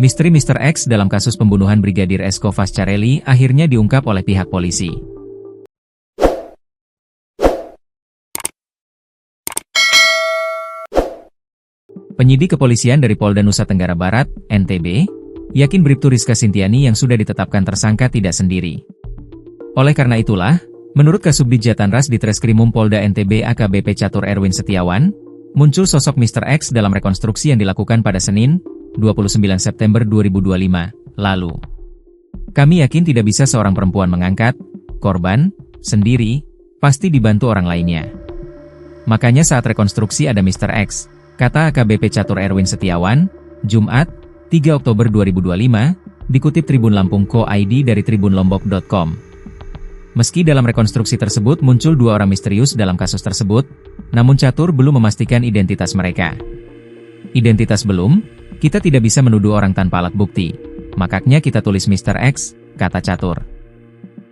Misteri Mr. X dalam kasus pembunuhan Brigadir Esko Fascarelli akhirnya diungkap oleh pihak polisi. Penyidik kepolisian dari Polda Nusa Tenggara Barat, NTB, yakin Bribtu Rizka Sintiani yang sudah ditetapkan tersangka tidak sendiri. Oleh karena itulah, menurut Kasubdit Jatanras di Treskrimum Polda NTB AKBP Catur Erwin Setiawan, muncul sosok Mr. X dalam rekonstruksi yang dilakukan pada Senin, 29 September 2025, lalu. Kami yakin tidak bisa seorang perempuan mengangkat korban sendiri, pasti dibantu orang lainnya. Makanya saat rekonstruksi ada Mr. X, kata AKBP Catur Erwin Setiawan, Jumat, 3 Oktober 2025, dikutip Tribun Lampung Co.id dari tribunlombok.com. Meski dalam rekonstruksi tersebut muncul dua orang misterius dalam kasus tersebut, namun Catur belum memastikan identitas mereka. Identitas belum? Kita tidak bisa menuduh orang tanpa alat bukti. Makanya kita tulis Mr. X, kata Catur.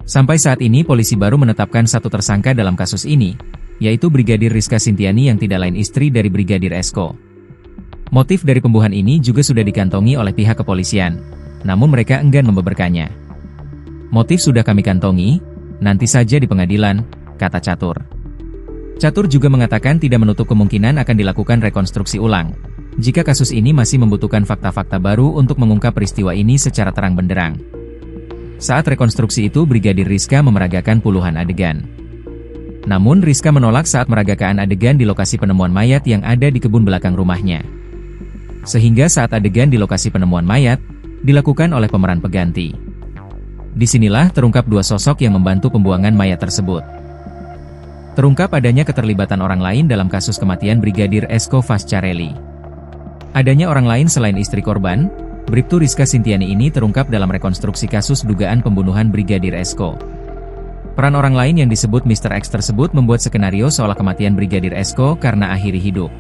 Sampai saat ini polisi baru menetapkan satu tersangka dalam kasus ini, yaitu Brigadir Rizka Sintiani yang tidak lain istri dari Brigadir Esko. Motif dari pembunuhan ini juga sudah dikantongi oleh pihak kepolisian, namun mereka enggan membeberkannya. Motif sudah kami kantongi, nanti saja di pengadilan, kata Catur. Catur juga mengatakan tidak menutup kemungkinan akan dilakukan rekonstruksi ulang, jika kasus ini masih membutuhkan fakta-fakta baru untuk mengungkap peristiwa ini secara terang benderang. Saat rekonstruksi itu Brigadir Rizka memeragakan puluhan adegan. Namun Rizka menolak saat meragakan adegan di lokasi penemuan mayat yang ada di kebun belakang rumahnya. Sehingga saat adegan di lokasi penemuan mayat, dilakukan oleh pemeran pengganti. Disinilah terungkap dua sosok yang membantu pembuangan mayat tersebut. Terungkap adanya keterlibatan orang lain dalam kasus kematian Brigadir Esko Fascarelli. Adanya orang lain selain istri korban, Bribtu Rizka Sintiani ini terungkap dalam rekonstruksi kasus dugaan pembunuhan Brigadir Esko. Peran orang lain yang disebut Mr. X tersebut membuat skenario seolah kematian Brigadir Esko karena akhiri hidup.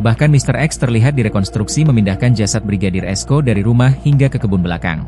Bahkan Mr. X terlihat di rekonstruksi memindahkan jasad Brigadir Esko dari rumah hingga ke kebun belakang.